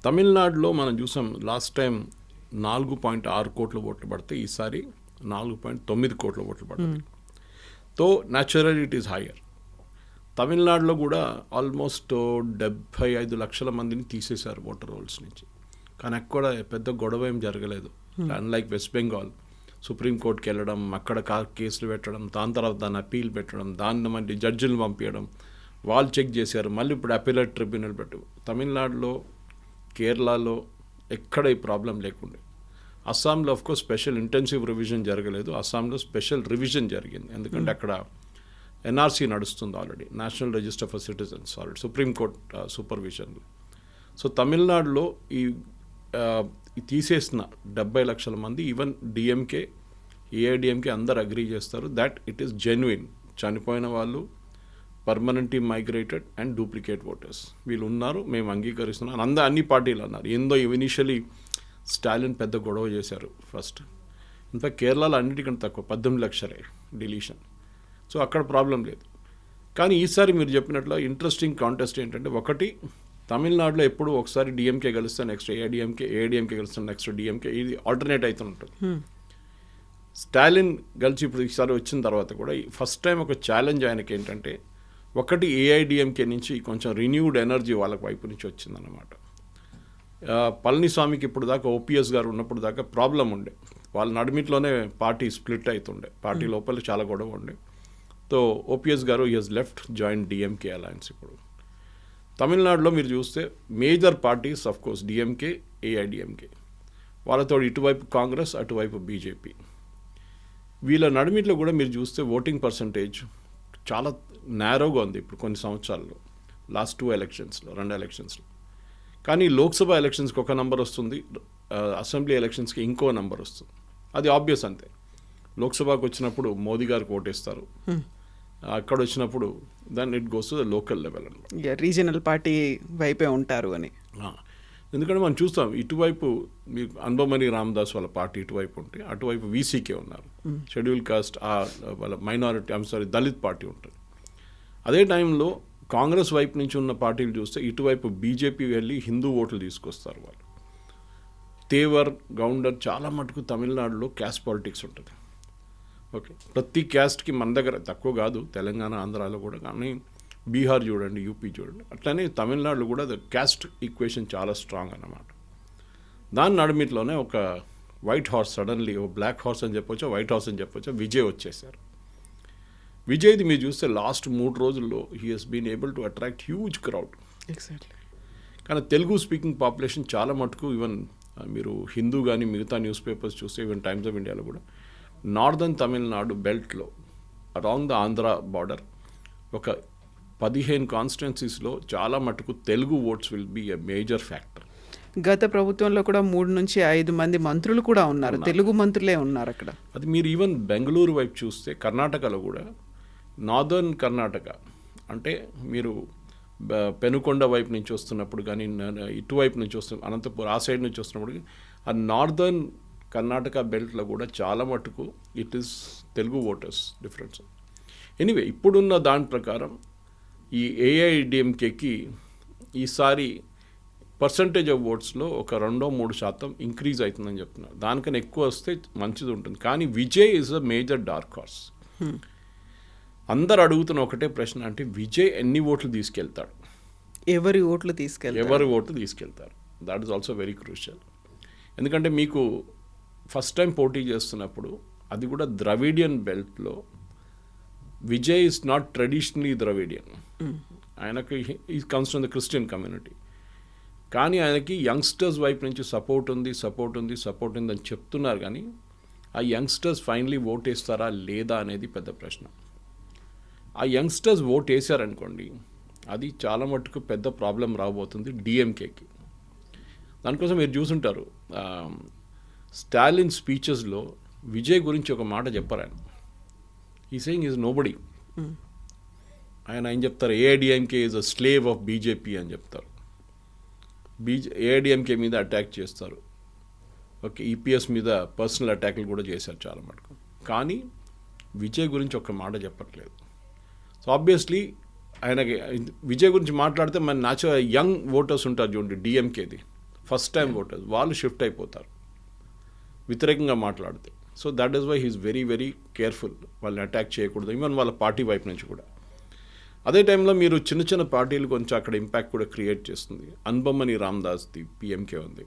తమిళనాడులో మనం చూసాం లాస్ట్ టైం 4.6 కోట్ల ఓట్లు పడితే ఈసారి 4.9 కోట్ల ఓట్లు పడతాయి. తో న్యాచురల్ ఇట్ ఈస్ హయ్యర్. తమిళనాడులో కూడా ఆల్మోస్ట్ 75 లక్షల మందిని తీసేశారు ఓటర్ రోల్స్ నుంచి. కానీ అక్కడ పెద్ద గొడవ ఏం జరగలేదు. అన్లైక్ వెస్ట్ బెంగాల్, సుప్రీంకోర్టుకి వెళ్ళడం, అక్కడ కేసులు పెట్టడం, దాని తర్వాత దాన్ని అప్పీల్ పెట్టడం, దాన్ని మళ్ళీ జడ్జిలు పంపించడం, వాళ్ళు చెక్ చేశారు, మళ్ళీ ఇప్పుడు అప్పీలేట్ ట్రిబ్యునల్ పెట్టు. తమిళనాడులో, కేరళలో ఎక్కడ ఈ ప్రాబ్లం లేకుండే. అస్సాంలో ఆఫ్కోర్స్ స్పెషల్ ఇంటెన్సివ్ రివిజన్ జరగలేదు, అస్సాంలో స్పెషల్ రివిజన్ జరిగింది. ఎందుకంటే అక్కడ ఎన్ఆర్సీ నడుస్తుంది already, national register for citizens, already సుప్రీంకోర్టు సూపర్విజన్లో. సో తమిళనాడులో ఈ తీసేసిన 70 లక్షల మంది, ఈవెన్ డిఎంకే, ఏఐడిఎంకే అందరు అగ్రీ చేస్తారు దట్ ఇట్ ఈస్ జెన్యున్. చనిపోయిన వాళ్ళు, permanently migrated and duplicate voters వీళ్ళు ఉన్నారు, మేము అంగీకరిస్తున్నాం. అన్ని పార్టీలు అన్నారు. ఏందో ఇనిషియలీ స్టాలిన్ పెద్ద గొడవ చేశారు ఫస్ట్. ఇన్ఫాక్ట్ కేరళలో అన్నిటికంటే తక్కువ 18 లక్షలే డిలీషన్. సో అక్కడ ప్రాబ్లం లేదు. కానీ ఈసారి మీరు చెప్పినట్లు ఇంట్రెస్టింగ్ కాంటెస్ట్ ఏంటంటే, ఒకటి తమిళనాడులో ఎప్పుడు ఒకసారి డిఎంకే గెలుస్తే నెక్స్ట్ ఏఐడిఎంకే గెలుస్తే నెక్స్ట్ డిఎంకే, ఇది ఆల్టర్నేట్ అవుతూ ఉంటుంది. స్టాలిన్ గెలిచి ఇప్పుడు ఈసారి వచ్చిన తర్వాత కూడా ఫస్ట్ టైం ఒక ఛాలెంజ్ ఆయనకి ఏంటంటే, ఒకటి ఏఐడిఎంకే నుంచి కొంచెం రిన్యూడ్ ఎనర్జీ వాళ్ళకి వైపు నుంచి వచ్చిందన్నమాట. పళనిస్వామికి ఇప్పుడు దాకా ఓపీఎస్ గారు ఉన్నప్పుడు దాకా ప్రాబ్లం ఉండే, వాళ్ళ నడిమిట్లోనే పార్టీ స్ప్లిట్ అవుతుండే, పార్టీ లోపల చాలా గొడవ ఉండే. సో ఓపీఎస్ గారు he has left join DMK alliance. ఇప్పుడు తమిళనాడులో మీరు చూస్తే major parties of course DMK, AIADMK, వాళ్ళతో ఇటువైపు కాంగ్రెస్, అటువైపు బీజేపీ. వీళ్ళ నడిమిట్లో కూడా మీరు చూస్తే ఓటింగ్ పర్సంటేజ్ చాలా నేరోగా ఉంది ఇప్పుడు కొన్ని సంవత్సరాల్లో, లాస్ట్ 2 ఎలక్షన్స్లో, 2 ఎలక్షన్స్లో. కానీ లోక్సభ ఎలక్షన్స్కి ఒక నెంబర్ వస్తుంది, అసెంబ్లీ ఎలక్షన్స్కి ఇంకో నెంబర్ వస్తుంది. అది ఆబ్వియస్ అంతే. లోక్సభకు వచ్చినప్పుడు మోదీ గారికి ఓటేస్తారు, అక్కడ వచ్చినప్పుడు దాన్ని it goes to the local level అనమాట, రీజనల్ పార్టీ వైపే ఉంటారు అని. ఎందుకంటే మనం చూస్తాం ఇటువైపు మీకు అన్బమణి రామదాస్ వాళ్ళ పార్టీ ఇటువైపు ఉంటే, అటువైపు వీసీకే ఉన్నారు, షెడ్యూల్ కాస్ట్ వాళ్ళ మైనారిటీ దళిత్ పార్టీ ఉంటుంది. అదే టైంలో కాంగ్రెస్ వైపు నుంచి ఉన్న పార్టీలు చూస్తే ఇటువైపు బీజేపీ వెళ్ళి హిందూ ఓట్లు తీసుకొస్తారు వాళ్ళు. తేవర్, గౌండర్ చాలా మటుకు తమిళనాడులో క్యాస్ట్ పాలిటిక్స్ ఉంటుంది. ఓకే, ప్రతి క్యాస్ట్కి మన దగ్గర తక్కువ కాదు, తెలంగాణ, ఆంధ్రాలో కూడా. కానీ బీహార్ చూడండి, యూపీ చూడండి. అట్లనే తమిళనాడులో కూడా క్యాస్ట్ ఈక్వేషన్ చాలా స్ట్రాంగ్ అన్నమాట. దాని నడుమిట్లోనే ఒక వైట్ హార్స్ సడన్లీ, ఓ బ్లాక్ హార్స్ అని చెప్పొచ్చా, వైట్ హార్స్ అని చెప్పొచ్చా, విజయ్ వచ్చేసారు. విజయ్ది మీరు చూస్తే లాస్ట్ 3 రోజుల్లో he has been able to attract huge crowd. Exactly. కానీ తెలుగు స్పీకింగ్ పాపులేషన్ చాలా మటుకు, ఈవెన్ మీరు హిందూ కానీ మిగతా న్యూస్ పేపర్స్ చూస్తే, ఈవెన్ టైమ్స్ ఆఫ్ ఇండియాలో కూడా నార్దర్న్ తమిళనాడు బెల్ట్లో అరాంగ్ ద ఆంధ్ర బార్డర్ ఒక 15 కాన్స్టిట్యున్సీస్లో చాలా మటుకు Telugu votes will be a major factor. గత ప్రభుత్వంలో కూడా 3 నుంచి 5 మంది మంత్రులు కూడా ఉన్నారు, తెలుగు మంత్రులే ఉన్నారు అక్కడ. అది మీరు ఈవెన్ బెంగళూరు వైపు చూస్తే, కర్ణాటకలో కూడా నార్దర్న్ కర్ణాటక అంటే మీరు పెనుకొండ వైపు నుంచి వస్తున్నప్పుడు కానీ, ఇటువైపు నుంచి అనంతపూర్ ఆ సైడ్ నుంచి వస్తున్నప్పుడు, ఆ నార్దర్న్ కర్ణాటక బెల్ట్లో కూడా చాలా మటుకు it is Telugu voters difference. Anyway, ఇప్పుడున్న దాని ప్రకారం ఈ ఏఐడిఎంకేకి ఈసారి పర్సంటేజ్ ఆఫ్ ఓట్స్లో ఒక 2-3% ఇంక్రీజ్ అవుతుందని చెప్తున్నారు. దానికన్నా ఎక్కువ వస్తే మంచిది ఉంటుంది. కానీ Vijay is a major dark horse. అందరు అడుగుతున్న ఒకటే ప్రశ్న, అంటే విజయ్ ఎన్ని ఓట్లు తీసుకెళ్తాడు, ఎవరి ఓట్లు తీసుకెళ్తారు. That is also very crucial. ఎందుకంటే మీకు ఫస్ట్ టైం పోటీ చేస్తున్నప్పుడు, అది కూడా ద్రవిడియన్ బెల్ట్లో, Vijay is not traditionally Dravidian. ఆయనకి ఈ comes from the Christian community. కానీ ఆయనకి యంగ్స్టర్స్ వైపు నుంచి సపోర్ట్ ఉంది అని చెప్తున్నారు. కానీ ఆ యంగ్స్టర్స్ ఫైనలీ ఓట్ వేస్తారా లేదా అనేది పెద్ద ప్రశ్న. ఆ యంగ్స్టర్స్ ఓట్ వేసారనుకోండి, అది చాలా మటుకు పెద్ద ప్రాబ్లం రాబోతుంది డిఎంకేకి. దానికోసం మీరు చూసుంటారు, స్టాలిన్ స్పీచెస్లో విజయ్ గురించి ఒక మాట చెప్పారు ఆయన. ఈ సేయింగ్ ఈజ్ నోబడీ. ఆయన ఏం చెప్తారు, AIADMK is a slave of BJP అని చెప్తారు. ఏఐడిఎంకే మీద అటాక్ చేస్తారు. ఓకే, ఈపీఎస్ మీద పర్సనల్ అటాక్లు కూడా చేశారు చాలా మటుకు. కానీ విజయ్ గురించి ఒక మాట చెప్పట్లేదు. సో ఆబ్వియస్లీ ఆయనకి విజయ్ గురించి మాట్లాడితే మన న్యాచురల్ యంగ్ ఓటర్స్ ఉంటారు చూడండి, డిఎంకేది ఫస్ట్ టైం ఓటర్స్, వాళ్ళు షిఫ్ట్ అయిపోతారు వ్యతిరేకంగా మాట్లాడితే. So that is why he's very very careful, వాళ్ళని అటాక్ చేయకూడదు, ఈవెన్ వాళ్ళ పార్టీ వైపు నుంచి కూడా. అదే టైంలో మీరు చిన్న పార్టీలు కొంచెం అక్కడ ఇంపాక్ట్ కూడా క్రియేట్ చేస్తుంది. అన్బమ్మని రామదాస్ది పిఎంకే ఉంది.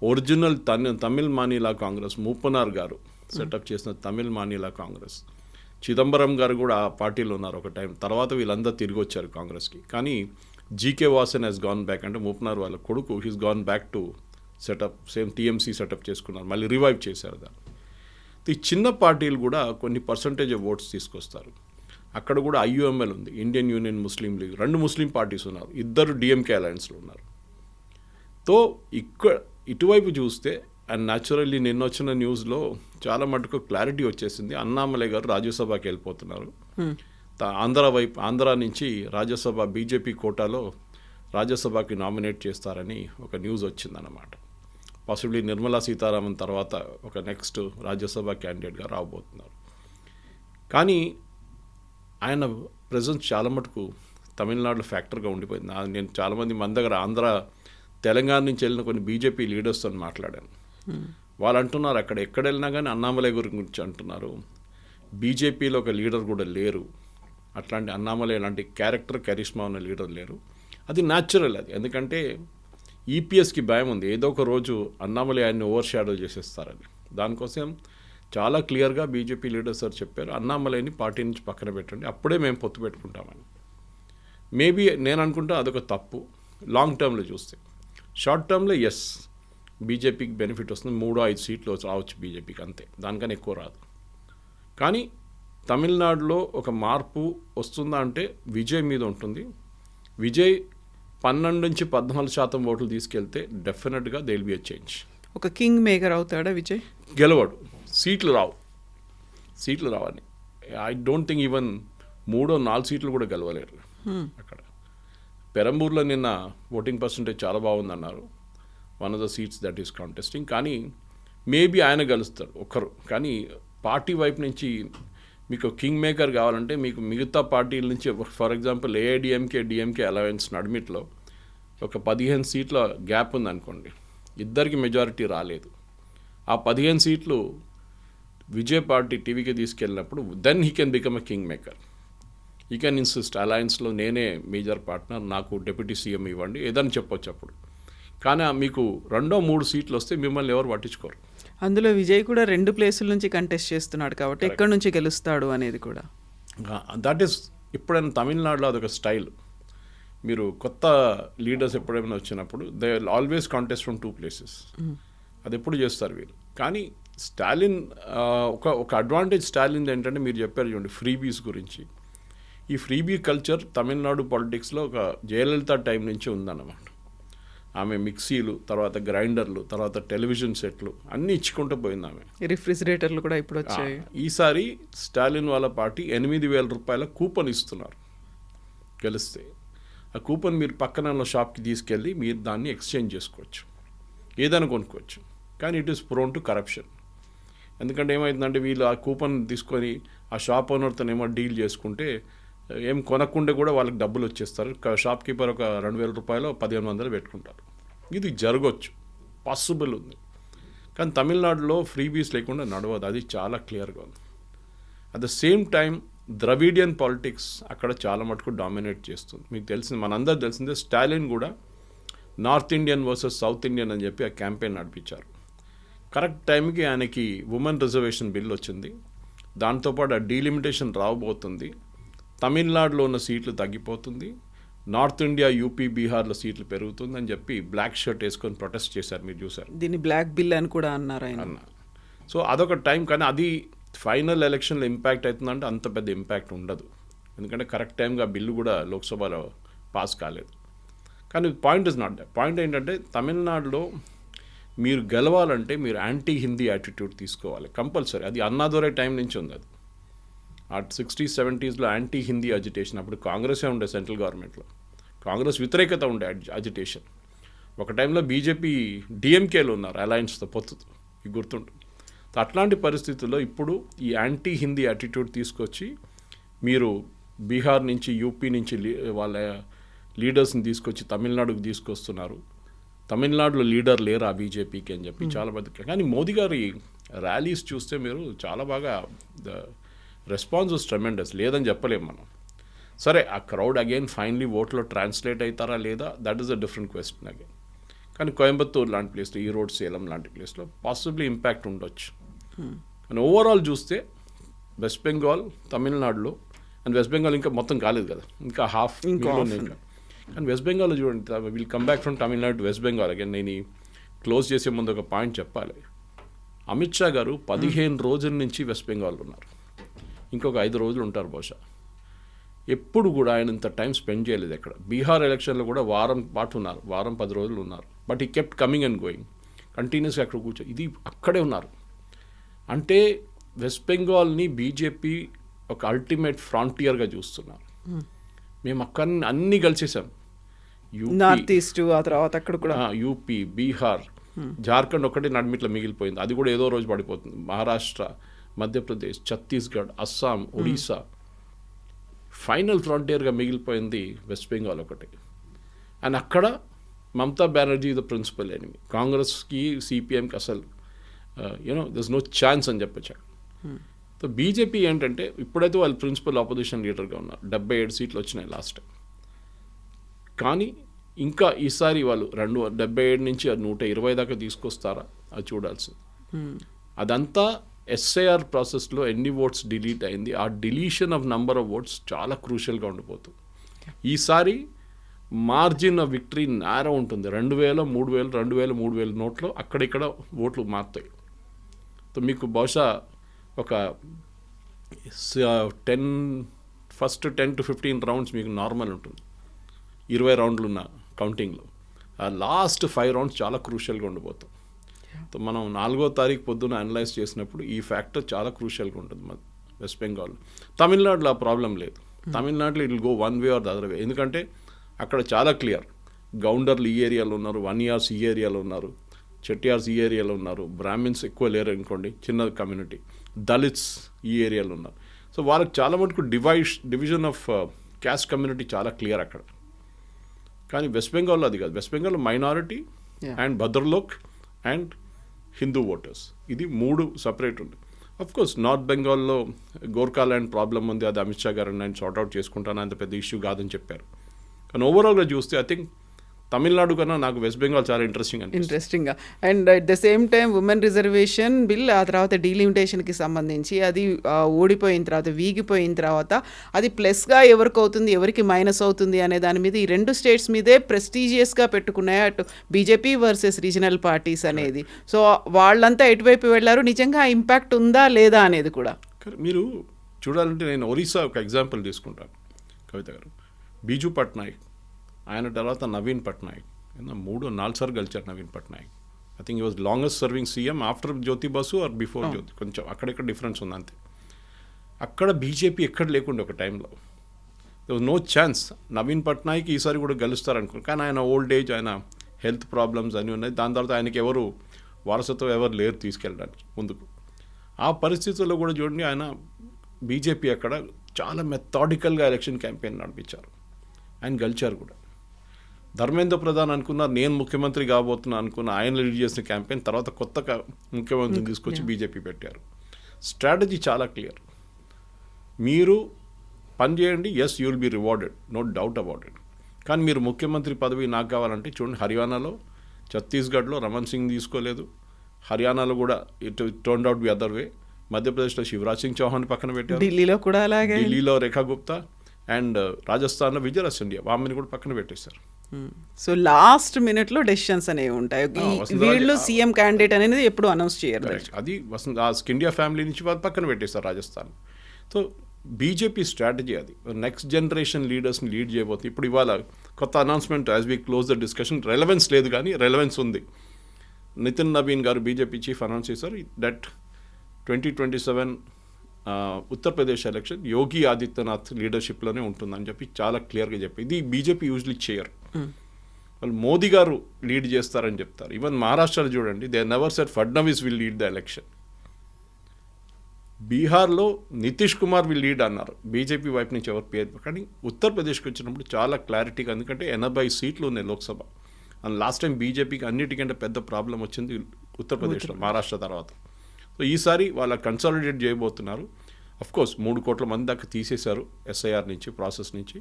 ఒరిజినల్ తమిళ్ మానిలా కాంగ్రెస్, మూపనార్ గారు సెటప్ చేసిన తమిళ్ మానిలా కాంగ్రెస్, చిదంబరం గారు కూడా ఆ పార్టీలో ఉన్నారు ఒక టైం. తర్వాత వీళ్ళందరూ తిరిగి వచ్చారు కాంగ్రెస్కి. కానీ GK Vasan has gone back, అంటే మూపనార్ వాళ్ళ కొడుకు, he's gone back to setup same TMC setup చేసుకున్నారు, మళ్ళీ రివైవ్ చేశారు దాన్ని. ఈ చిన్న పార్టీలు కూడా కొన్ని పర్సంటేజ్ ఆఫ్ ఓట్స్ తీసుకొస్తారు. అక్కడ కూడా ఐయుఎంఎల్ ఉంది, ఇండియన్ యూనియన్ ముస్లిం లీగ్, 2 ముస్లిం పార్టీస్ ఉన్నారు, 2 డిఎంకే అలయన్స్లో ఉన్నారు. తో ఇటువైపు చూస్తే, అండ్ న్యాచురల్లీ నిన్న వచ్చిన న్యూస్లో చాలా మటుకు క్లారిటీ వచ్చేసింది. అన్నామలై గారు రాజ్యసభకి వెళ్ళిపోతున్నారు. ఆంధ్ర నుంచి రాజ్యసభ బీజేపీ కోటాలో రాజ్యసభకి నామినేట్ చేస్తారని ఒక న్యూస్ వచ్చిందన్నమాట. పాసిబ్లీ నిర్మలా సీతారామన్ తర్వాత ఒక నెక్స్ట్ రాజ్యసభ క్యాండిడేట్గా రాబోతున్నారు. కానీ ఆయన ప్రెజెన్స్ చాలా మటుకు తమిళనాడులో ఫ్యాక్టర్గా ఉండిపోయింది. నేను చాలామంది మన దగ్గర తెలంగాణ నుంచి వెళ్ళిన కొన్ని బీజేపీ లీడర్స్తో మాట్లాడాను. వాళ్ళు అంటున్నారు, ఎక్కడ వెళ్ళినా కానీ అన్నామలై గురించి అంటున్నారు, బీజేపీలో ఒక లీడర్ కూడా లేరు, అట్లాంటి అన్నామలై లాంటి కరిష్మా ఉన్న లీడర్ లేరు. అది న్యాచురల్, అది ఎందుకంటే ఈపీఎస్కి భయం ఉంది, ఏదో ఒక రోజు అన్నామలై ఆయన్ని ఓవర్ షాడో చేసేస్తారని. దానికోసం చాలా క్లియర్గా బీజేపీ లీడర్స్ సార్ చెప్పారు, అన్నామలైని పార్టీ నుంచి పక్కన పెట్టండి, అప్పుడే మేము పొత్తు పెట్టుకుంటామని. మేబీ నేను అనుకుంటా అదొక తప్పు లాంగ్ టర్మ్లో చూస్తే. షార్ట్ టర్మ్లో ఎస్, బీజేపీకి బెనిఫిట్ వస్తుంది, 3-5 సీట్లు రావచ్చు బీజేపీకి, అంతే, దానికన్నా ఎక్కువ రాదు. కానీ తమిళనాడులో ఒక మార్పు వస్తుందా అంటే విజయ్ మీద ఉంటుంది. విజయ్ 12-14% ఓట్లు తీసుకెళ్తే డెఫినెట్గా they will be a change. ఒక కింగ్ మేకర్ అవుతాడా విజయ్? గెలవడు, సీట్లు రావని. ఐ డోంట్ థింక్ ఈవెన్ 3-4 సీట్లు కూడా గెలవలేరు అక్కడ. పెరంబూర్లో నిన్న ఓటింగ్ పర్సంటేజ్ చాలా బాగుందన్నారు, one of the seats that is contesting. కానీ మేబీ ఆయన గెలుస్తారు ఒక్కరు. కానీ పార్టీ వైపు నుంచి మీకు కింగ్ మేకర్ కావాలంటే మీకు మిగతా పార్టీల నుంచి, for example AIADMK DMK alliance నడిమిట్లో ఒక 15 సీట్ల గ్యాప్ ఉందనుకోండి, ఇద్దరికి మెజారిటీ రాలేదు. ఆ 15 సీట్లు విజయ్ పార్టీ టీవీకి తీసుకెళ్ళినప్పుడు then he can become a king maker. You can insist అలయన్స్లో నేనే మేజర్ పార్ట్నర్, నాకు డిప్యూటీ సీఎం ఇవ్వండి, ఏదని చెప్పొచ్చు అప్పుడు. కానీ మీకు 2-3 సీట్లు వస్తే మిమ్మల్ని ఎవరు పట్టించుకోరు. అందులో విజయ్ కూడా 2 ప్లేసుల నుంచి కంటెస్ట్ చేస్తున్నాడు కాబట్టి ఎక్కడి నుంచి గెలుస్తాడు అనేది కూడా. దట్ ఈస్ ఎప్పుడైనా తమిళనాడులో అదొక స్టైల్. మీరు కొత్త లీడర్స్ ఎప్పుడైనా వచ్చినప్పుడు they always contest from 2 places. అది ఎప్పుడు చేస్తారు వీళ్ళు. కానీ స్టాలిన్ ఒక అడ్వాంటేజ్ స్టాలిన్ ఏంటంటే మీరు చెప్పారు చూడండి ఫ్రీబీస్ గురించి. ఈ ఫ్రీబీ కల్చర్ తమిళనాడు పాలిటిక్స్లో ఒక జయలలిత టైం నుంచి ఉందన్నమాట. ఆమె మిక్సీలు, తర్వాత గ్రైండర్లు, తర్వాత టెలివిజన్ సెట్లు అన్నీ ఇచ్చుకుంటూ పోయింది ఆమె. రిఫ్రిజిరేటర్లు కూడా ఇప్పుడు వచ్చాయి. ఈసారి స్టాలిన్ వాళ్ళ పార్టీ 8,000 రూపాయల కూపన్ ఇస్తున్నారు గెలిస్తే. ఆ కూపన్ మీరు పక్కన ఉన్న షాప్కి తీసుకెళ్ళి మీరు దాన్ని ఎక్స్చేంజ్ చేసుకోవచ్చు, ఏదైనా కొనుక్కోవచ్చు. కానీ it is prone to corruption. ఎందుకంటే ఏమవుతుందంటే వీళ్ళు ఆ కూపన్ తీసుకొని ఆ షాప్ ఓనర్తోనేమో డీల్ చేసుకుంటే ఏం కొనకుండా కూడా వాళ్ళకి డబ్బులు వచ్చేస్తారు. షాప్ కీపర్ ఒక 2,000 రూపాయలు 1,500 పెట్టుకుంటారు. ఇది జరగవచ్చు, పాసిబుల్ ఉంది. కానీ తమిళనాడులో ఫ్రీబీస్ లేకుండా నడవదు, అది చాలా క్లియర్గా ఉంది. At the same time Dravidian politics అక్కడ చాలా మటుకు డామినేట్ చేస్తుంది. మీకు తెలిసింది, మనందరూ తెలిసిందే, స్టాలిన్ కూడా north Indian versus south Indian అని చెప్పి ఆ క్యాంపెయిన్ నడిపించారు. కరెక్ట్ టైంకి ఆయనకి ఉమెన్ రిజర్వేషన్ బిల్ వచ్చింది. దాంతోపాటు ఆ డీలిమిటేషన్ రాబోతుంది. తమిళనాడులో ఉన్న సీట్లు తగ్గిపోతుంది, నార్త్ ఇండియా, యూపీ, బీహార్లో సీట్లు పెరుగుతుంది అని చెప్పి బ్లాక్ షర్ట్ వేసుకొని ప్రొటెస్ట్ చేశారు, మీరు చూసారు. దీన్ని బ్లాక్ బిల్ అని కూడా అన్నారు ఆయన. సో అదొక టైం. కానీ అది ఫైనల్ ఎలక్షన్లో ఇంపాక్ట్ అవుతుందంటే అంత పెద్ద ఇంపాక్ట్ ఉండదు. ఎందుకంటే కరెక్ట్ టైంగా బిల్లు కూడా లోక్సభలో పాస్ కాలేదు. కానీ point is not that. Point ఏంటంటే తమిళనాడులో మీరు గెలవాలంటే మీరు యాంటీ హిందీ యాటిట్యూడ్ తీసుకోవాలి కంపల్సరీ. అది అన్నాదొరై టైం నుంచి ఉంది. అది ఆ 60s, 70sలో యాంటీ హిందీ అజిటేషన్. అప్పుడు కాంగ్రెసే ఉండే సెంట్రల్ గవర్నమెంట్లో, కాంగ్రెస్ వ్యతిరేకత ఉండే అజిటేషన్. ఒక టైంలో బీజేపీ డిఎంకేలో ఉన్నారు అలయన్స్తో పొత్తుతో, ఇది గుర్తుంటుంది. అట్లాంటి పరిస్థితుల్లో ఇప్పుడు ఈ యాంటీ హిందీ యాటిట్యూడ్ తీసుకొచ్చి మీరు బీహార్ నుంచి, యూపీ నుంచి వాళ్ళ లీడర్స్ని తీసుకొచ్చి తమిళనాడుకు తీసుకొస్తున్నారు. తమిళనాడులో లీడర్ లేరు ఆ బీజేపీకి అని చెప్పి చాలా పెద్ద. కానీ మోదీ గారి ర్యాలీస్ చూస్తే మీరు చాలా బాగా రెస్పాన్స్ వాస్ ట్రెమెండస్, లేదని చెప్పలేము మనం. సరే ఆ క్రౌడ్ అగైన్ ఫైనలీ ఓట్లో ట్రాన్స్లేట్ అవుతారా లేదా, that is a different question again. కానీ కోయంబత్తూర్ లాంటి ప్లేస్లో, ఈరోడ్, సేలం లాంటి ప్లేస్లో పాసిబ్లీ ఇంపాక్ట్ ఉండొచ్చు. కానీ ఓవరాల్ చూస్తే వెస్ట్ బెంగాల్, తమిళనాడులో, అండ్ వెస్ట్ బెంగాల్ ఇంకా మొత్తం కాలేదు కదా, ఇంకా హాఫ్ ఇంకా. కానీ వెస్ట్ బెంగాల్లో చూడండి, will come back from Tamil Nadu to west Bengal again. నేను క్లోజ్ చేసే ముందు ఒక పాయింట్ చెప్పాలి. అమిత్ షా గారు 15 రోజుల నుంచి వెస్ట్ బెంగాల్లో ఉన్నారు, ఇంకొక 5 రోజులు ఉంటారు బహుశా. ఎప్పుడు కూడా ఆయన ఇంత టైం స్పెండ్ చేయలేదు ఎక్కడ. బీహార్ ఎలక్షన్లో కూడా వారం పాటు ఉన్నారు, వారం 10 రోజులు ఉన్నారు. బట్ ఈ కెప్ట్ కమింగ్ అండ్ గోయింగ్ కంటిన్యూస్గా అక్కడ కూర్చో, ఇది అక్కడే ఉన్నారు. అంటే వెస్ట్ బెంగాల్ని బీజేపీ ఒక అల్టిమేట్ ఫ్రాంటియర్గా చూస్తున్నారు. మేము అక్కడ అన్నీ కలిసేసాం, నార్త్ ఈస్ట్, ఆ తర్వాత అక్కడ కూడా యూపీ, బీహార్, జార్ఖండ్ ఒకటి నడిమిట్లో మిగిలిపోయింది, అది కూడా ఏదో రోజు పడిపోతుంది. మహారాష్ట్ర, మధ్యప్రదేశ్, ఛత్తీస్గఢ్, అస్సాం, ఒడిశా, ఫైనల్ ఫ్రాంటియర్గా మిగిలిపోయింది వెస్ట్ బెంగాల్ ఒకటి. అండ్ అక్కడ Mamata Banerjee the principal enemy. కాంగ్రెస్కి, సిపిఎంకి అసలు దర్స్ నో ఛాన్స్ అని చెప్పచ్చు. సో బీజేపీ ఏంటంటే ఇప్పుడైతే వాళ్ళు ప్రిన్సిపల్ ఆపోజిషన్ లీడర్గా ఉన్నారు, 77 సీట్లు వచ్చినాయి లాస్ట్ టైం. కానీ ఇంకా ఈసారి వాళ్ళు 277 నుంచి 120 దాకా తీసుకొస్తారా, అది చూడాల్సింది. అదంతా ఎస్ఐఆర్ ప్రాసెస్లో ఎన్ని ఓట్స్ డిలీట్ అయింది, ఆ deletion of number of votes చాలా క్రూషియల్గా ఉండిపోతుంది. ఈసారి మార్జిన్ ఆఫ్ విక్టరీ నేరో ఉంటుంది. 2,000, 3,000, 2,000, 3,000 నోట్లో అక్కడిక్కడ ఓట్లు మారుతాయి. సో మీకు బహుశా ఒక ఫస్ట్ 10 to 15 రౌండ్స్ మీకు నార్మల్ ఉంటుంది, 20 రౌండ్లు ఉన్న కౌంటింగ్లో. ఆ లాస్ట్ 5 రౌండ్స్ చాలా క్రూషియల్గా ఉండిపోతాం. సో మనం 4వ తారీఖు పొద్దున అనలైజ్ చేసినప్పుడు ఈ ఫ్యాక్టర్ చాలా క్రూషియల్గా ఉంటుంది మన వెస్ట్ బెంగాల్. తమిళనాడులో ఆ ప్రాబ్లం లేదు. తమిళనాడులో it will go one way or the other way. ఎందుకంటే అక్కడ చాలా క్లియర్, గౌండర్లు ఈ ఏరియాలో ఉన్నారు, వన్యార్స్ ఈ ఏరియాలో ఉన్నారు, చెట్టియార్స్ ఈ ఏరియాలో ఉన్నారు, బ్రాహ్మిన్స్ ఎక్కువ లేరు అనుకోండి, చిన్న కమ్యూనిటీ, దళిత్స్ ఈ ఏరియాలో ఉన్నారు. సో వాళ్ళకి చాలా మటుకు డివిజన్ ఆఫ్ క్యాస్ట్ కమ్యూనిటీ చాలా క్లియర్ అక్కడ. కానీ వెస్ట్ బెంగాల్లో అది కాదు. వెస్ట్ బెంగాల్లో minority and bhadralok and Hindu voters, ఇది 3 సపరేట్ ఉంది. అఫ్ కోర్స్ నార్త్ బెంగాల్లో గోర్ఖాల్యాండ్ ప్రాబ్లం ఉంది, అది అమిత్ షా గారు నేను సార్ట్అవుట్ చేసుకుంటాను, అంత పెద్ద ఇష్యూ కాదని చెప్పారు. కానీ ఓవరాల్గా చూస్తే ఐ థింక్ తమిళనాడు కన్నా నాకు వెస్ట్ బెంగాల్ చాలా ఇంట్రెస్టింగ్గా. And at the same time women reservation bill, ఆ తర్వాత డీలిమిటేషన్కి సంబంధించి అది ఓడిపోయిన తర్వాత, వీగిపోయిన తర్వాత అది ప్లస్గా ఎవరికి అవుతుంది, ఎవరికి మైనస్ అవుతుంది అనే దాని మీద ఈ రెండు స్టేట్స్ మీదే ప్రెస్టీజియస్గా పెట్టుకున్నాయి అటు బీజేపీ వర్సెస్ రీజనల్ పార్టీస్ అనేది. సో వాళ్ళంతా ఎటువైపు వెళ్ళారు, నిజంగా ఇంపాక్ట్ ఉందా లేదా అనేది కూడా. మీరు చూడాలంటే నేను ఒరిస్సా ఒక ఎగ్జాంపుల్ తీసుకుంటాను కవిత గారు. బీజు పట్నాయక్, ఆయన తర్వాత నవీన్ పట్నాయక్, 3-4 సార్లు గెలిచారు నవీన్ పట్నాయక్. ఐ థింక్ ఈ was longest serving CM after Jyoti Basu or before Jyoti, కొంచెం అక్కడెక్కడ డిఫరెన్స్ ఉంది అంతే. అక్కడ బీజేపీ ఎక్కడ లేకుండా ఒక టైంలో they was no chance Naveen Patnaik ఈసారి కూడా గెలుస్తారనుకున్నాను. కానీ ఆయన ఓల్డ్ ఏజ్, ఆయన హెల్త్ ప్రాబ్లమ్స్ అన్నీ ఉన్నాయి. దాని తర్వాత ఆయనకి ఎవరు వారసత్వం ఎవరు లేరు తీసుకెళ్ళడానికి ముందుకు. ఆ పరిస్థితుల్లో కూడా చూడండి, ఆయన బీజేపీ అక్కడ చాలా మెథాడికల్గా ఎలక్షన్ క్యాంపెయిన్ నడిపించారు, ఆయన గెలిచారు కూడా. ధర్మేంద్ర ప్రధాన్ అనుకున్నారు నేను ముఖ్యమంత్రి కాబోతున్నా అనుకున్న, ఆయన లీడ్ చేసిన క్యాంపెయిన్ తర్వాత కొత్త ముఖ్యమంత్రిని తీసుకొచ్చి బీజేపీ పెట్టారు. స్ట్రాటజీ చాలా క్లియర్, మీరు పని చేయండి, yes you will be rewarded, no doubt about it. కానీ మీరు ముఖ్యమంత్రి పదవి నాకు కావాలంటే చూడండి, హర్యానాలో, ఛత్తీస్గఢ్లో రమణ్ సింగ్ తీసుకోలేదు, హర్యానాలో కూడా it turn out be other way, మధ్యప్రదేశ్లో శివరాజ్ సింగ్ చౌహాన్ పక్కన పెట్టారు, ఢిల్లీలో కూడా అలాగే, ఢిల్లీలో రేఖా గుప్తా, అండ్ రాజస్థాన్లో విజయరాజ్ సింధియా, ఆమెను కూడా పక్కన పెట్టేశారు. సో లాస్ట్ మినిట్లో డెసిషన్స్ అనేవి ఉంటాయి. వీళ్ళు సీఎం క్యాండిడేట్ అనేది ఎప్పుడు అనౌన్స్ చేయరు. అది ఇండియా ఫ్యామిలీ నుంచి వాళ్ళు పక్కన పెట్టేస్తారు రాజస్థాన్. సో బీజేపీ స్ట్రాటజీ అది, నెక్స్ట్ జనరేషన్ లీడర్స్ని లీడ్ చేయబోతుంది. ఇప్పుడు ఇవాళ కొత్త announcement, as we close the discussion, relevance లేదు కానీ రెలవెన్స్ ఉంది. నితిన్ నవీన్ గారు బీజేపీ చీఫ్ అనౌన్స్ చేశారు దట్ 2027 ఉత్తరప్రదేశ్ ఎలక్షన్ యోగి ఆదిత్యనాథ్ లీడర్షిప్లోనే ఉంటుందని చెప్పి చాలా క్లియర్గా చెప్పి, ఇది బీజేపీ యూజువల్లీ చేయరు. వాళ్ళు మోదీ గారు లీడ్ చేస్తారని చెప్తారు. ఈవెన్ మహారాష్ట్రలో చూడండి, they never set Fadnavis will lead the election. బీహార్లో నితీష్ కుమార్ విల్ లీడ్ అన్నారు, బీజేపీ వైపు నుంచి ఎవరు పేరు. కానీ ఉత్తరప్రదేశ్కి వచ్చినప్పుడు చాలా క్లారిటీగా, ఎందుకంటే 80 సీట్లు ఉన్నాయి లోక్సభ. అండ్ లాస్ట్ టైం బీజేపీకి అన్నిటికంటే పెద్ద ప్రాబ్లం వచ్చింది ఉత్తరప్రదేశ్లో, మహారాష్ట్ర తర్వాత. సో ఈసారి వాళ్ళ కన్సాలిడేట్ చేయబోతున్నారు. అఫ్కోర్స్ 3 కోట్ల మంది దాకా తీసేశారు ఎస్ఐఆర్ నుంచి, ప్రాసెస్ నుంచి.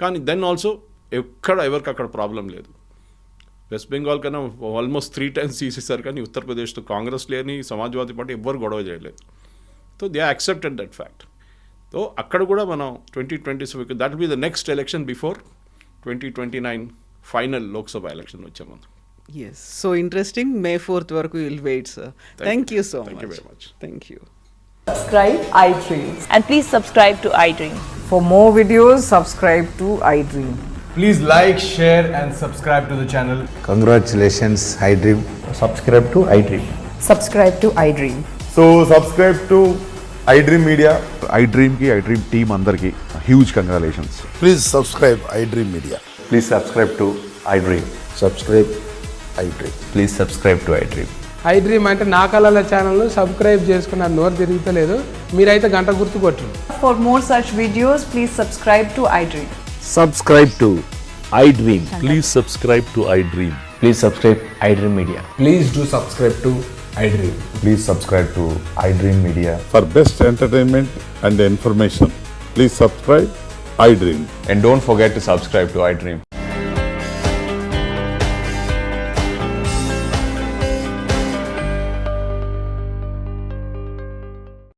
కానీ దెన్ ఆల్సో ఎవరికి అక్కడ ప్రాబ్లం లేదు. వెస్ట్ బెంగాల్ కన్నా ఆల్మోస్ట్ 3 times తీసేశారు, కానీ ఉత్తరప్రదేశ్లో కాంగ్రెస్ లేని, సమాజ్వాదీ పార్టీ ఎవ్వరు గొడవ చేయలేదు. So they accepted that fact. So అక్కడ కూడా మనం 2027 that will be the next election before 2029 final Lok Sabha election వచ్చే ముందు. Yes, so interesting. May 4th వరకు you'll wait, sir. Thank you so much. Thank you very much. Thank you. Subscribe iDream. And please subscribe to iDream. For more videos, subscribe to iDream. Please like, share and subscribe to the channel. Congratulations, iDream. Subscribe to iDream. Subscribe to iDream. So subscribe to iDream Media. iDream ki iDream team andarki huge congratulations. Please subscribe iDream Media. Please subscribe to iDream. Subscribe iDream. Please subscribe to iDream. iDream అంటే నా కళల ఛానల్ను subscribe చేసుకున్న నోరు తిరుగుతలేదు, మీరైతే గంట గుర్తు కొట్టండి. For more such videos, please subscribe to iDream. Subscribe to iDream. Please subscribe to iDream. Please subscribe iDream Media. Please do subscribe to iDream. Please subscribe to iDream Media. For best entertainment and information, please subscribe iDream. And don't forget to subscribe to iDream.